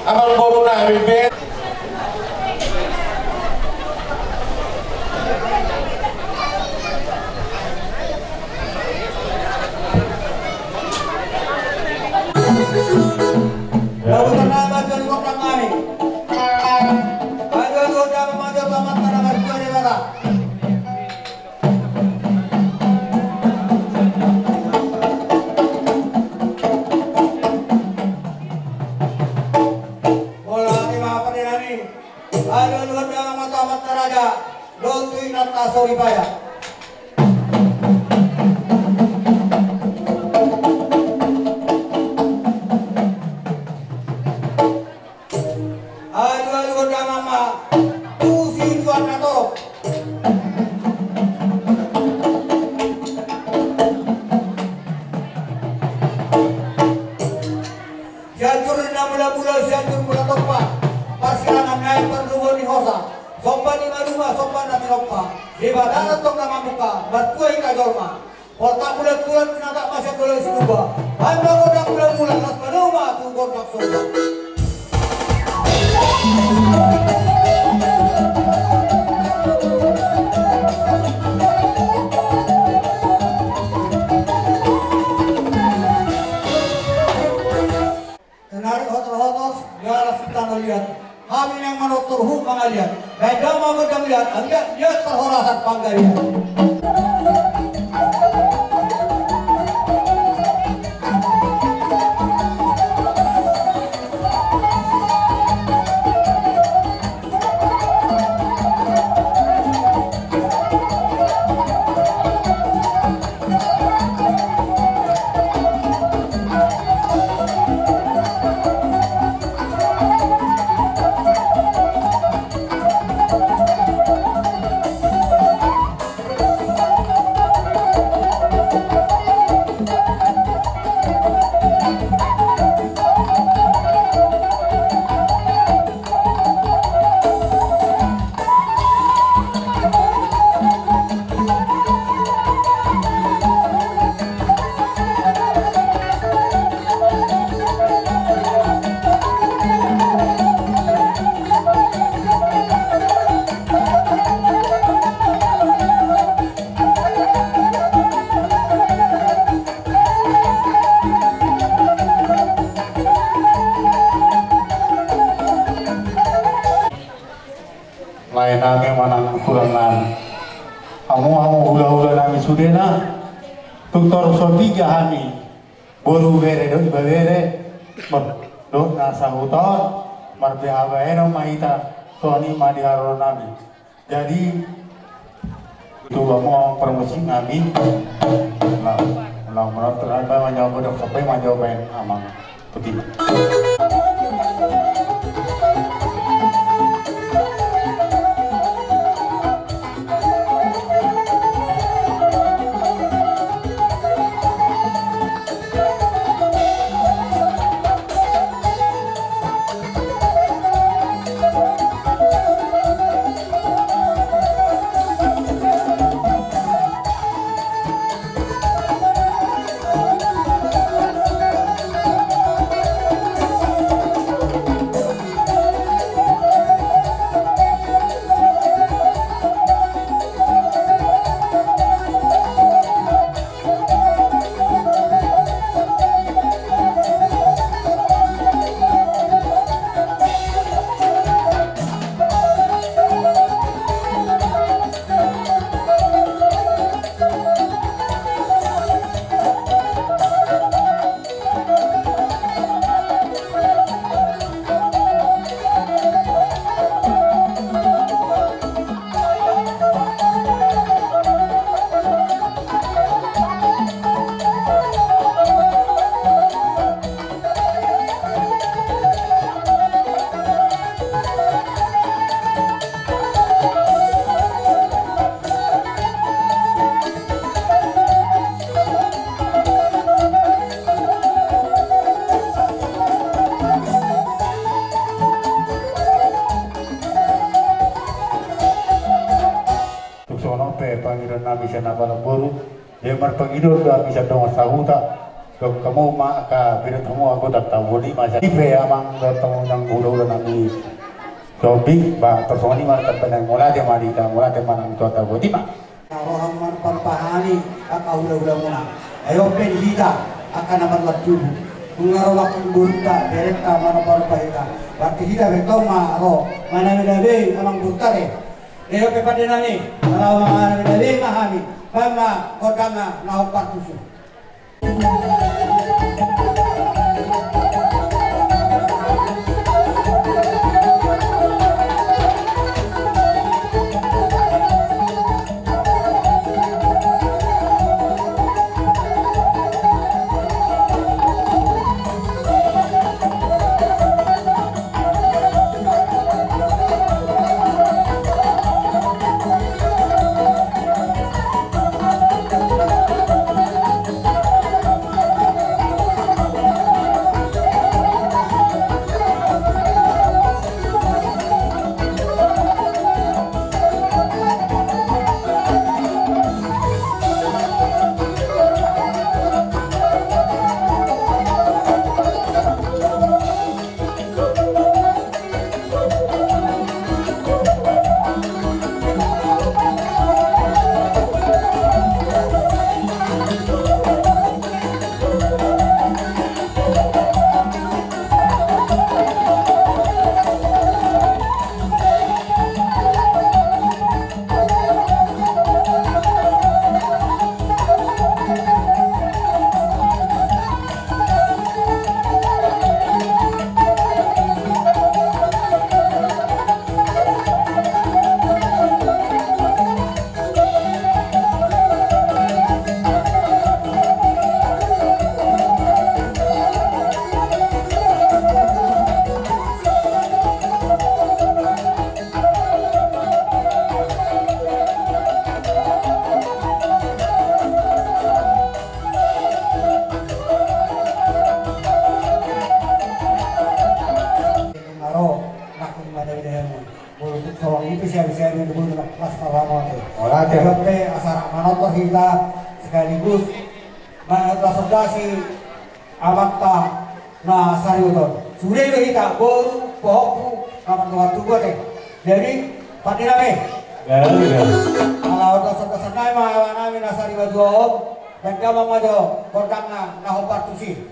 amal boru na bibit. Sorry Baya. Aduh dah mama, tu si tuan nato. Jantur na mula-mula jantur mula topa. Pasirangan naik perduan di hosa. Sompa di maruma, sompa na tinokpa. Di badan atau nama muka, berkuai kajorma. Otak bulan-bulan pinata masih boleh sinuba. Anda kodang bulan-bulan nas manuma tunggu maksoba. Tenarik hotos-hotos, biarlah kita melihat. Kami yang menutur hukum pengalian. Beda mau melihat, enggak dia terhorasan panggalian. Lainake manang kurangan. Amu hula-hula nami sudena. Tuktor so 3 hani. Boru bere do ibere. Do nasa hutan. Marbe habaeno maita. Soni madiharo nami. Jadi itu mau promosi nami. Nah menurut terangkan menjawab dok sampai menjawabin amang putih. Pangiran nami siya napalaburu, yang marpangido da bisa dong sahuta, dok kamu maka biru kamu aku tak tahu ni macam ibe amang datang yang guru dan nanti Jobik ba tersoni mar terpenang mula dia manang tua tahu di mak Rohang man pampahani akau ulah muna ayo penhita akan amat laju mengarola burta bereta mana parpahita berarti kita betong ro mana medabe amang burta deh ayo pepadenani kalau mana medabe mahami mama kodanga nau partusu sekaligus mengadvokasi amata na sariuton sudah kita baru pohon kapan waktu gua teh jadi pati name kalau dasar naik mah nami nasari baju dan kamu majo kodangna na hopartusi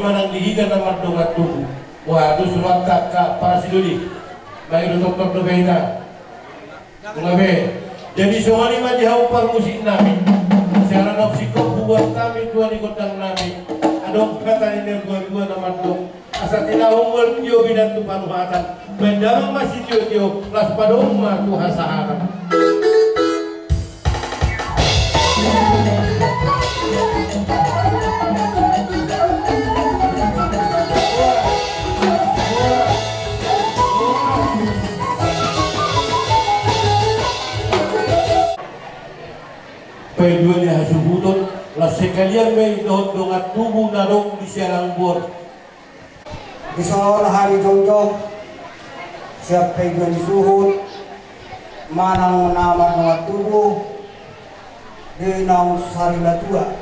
manang dihiga na mardungat tubuh. Wah, itu surat kakak para siduli. Baik dokter berbeda. Mengabe. Jadi soalnya mah jauh permusik nami. Sekarang nafsikop buat kami tuan ikut dan nami. Adok kata ini dua nama dong. Asal tidak unggul dia bidan tu panuhatan. Mendalam masih dia las pada umat tu hasaharan. Dua dia hasubuton lah sekalian may dongat tubuh narong di sialang bor. Di seolah hari jongjong siapa yang disuhut manang nama dongat tubuh di nang sari latua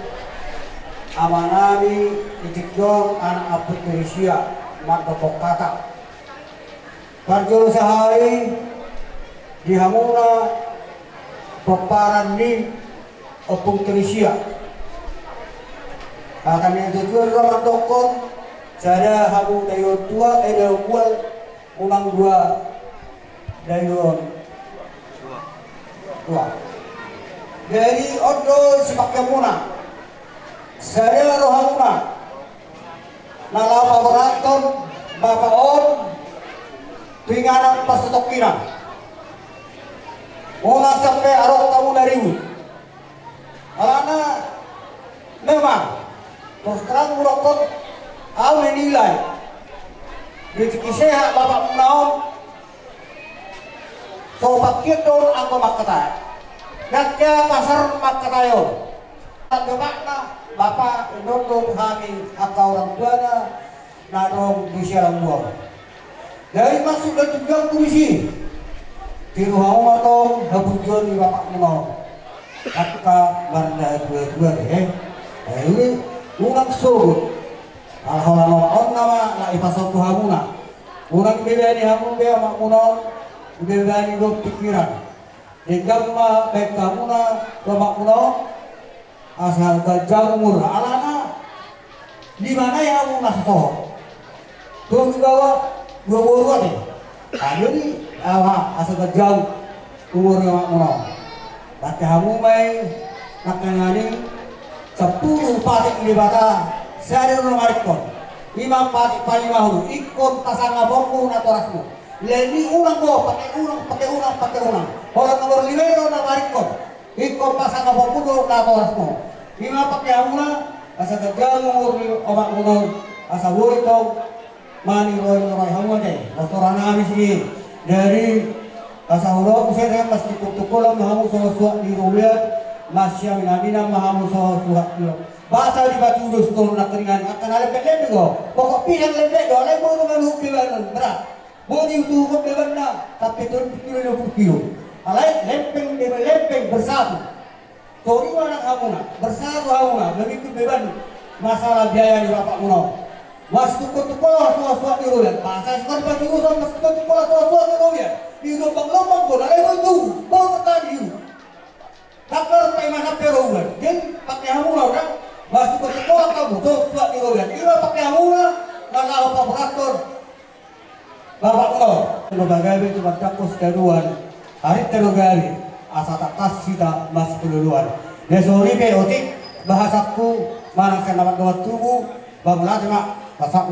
amanami itikjong anak apet Malaysia magdopok kata. Parjolo sahari dihamuna peparan ni opung Terisia. Akan yang tujuan ramah dokon saya hamu dayo tua dayo bual unang dua dayo tua. Dari odo sepak muna saya rohamuna nalapa beraton bapak on pinganan pasutokina ona sampai arok tamu dari alana memang terus terang mulokot au menilai di kisah bapak menaon so pakito angko makata nakya pasar makatayo tanda makna bapak inondong kami atau orang tuanya nadong di sialang buang dari masuk dan tujuan komisi tiruhau matong habujon di bapak menaon kakka banda dua-dua ini unang surut alhamdulillah nama na ipasok hamuna unang bebani hamun be mak munon bebani go pikiran hingga ma baik hamuna ke mak munon asal gajamur alana di mana ya hamuna soh tuh bawa dua buah deh ada ni asal gajam umur mak munon pakai hamu mai nakangani 10 patik di bata saya rumah rekon 5 patik palimahulu ikon pasang abongku na torasmu leni ulang go pakai ulang orang nomor 5 na marikon ikon pasang abongku na torasmu 5 pakai amuna asa gajamu omak munong asa woi tau mani roy hamu deh restoran amis ini dari asa huruf saya pas tukul-tukulan hamu suat di ruliat masya minamina mahamu suat bahasa di batu udus turun nak keringan akan ada lembek go pokok pisang lembek go lain mau dengan beban berat bodi itu beban na tapi turun kilo lain lempeng bersatu tori mana kamu na bersatu kamu na begitu beban masalah biaya di bapak muno mas tukul suat di ruliat bahasa sekali batu udus mas tukul suat di ruliat di lubang-lubang go lain itu bawa tadi takar mana perubahan jadi pakai kamu orang masuk ke sekolah kamu tuh buat diroyan ini pakai hamuna karena apa beratur bapak lo lembaga cuma cakus keduan hari terugari asa takas kita masih keduluan desori be otik bahasaku mana kan dapat tubuh bangunan cuma pasak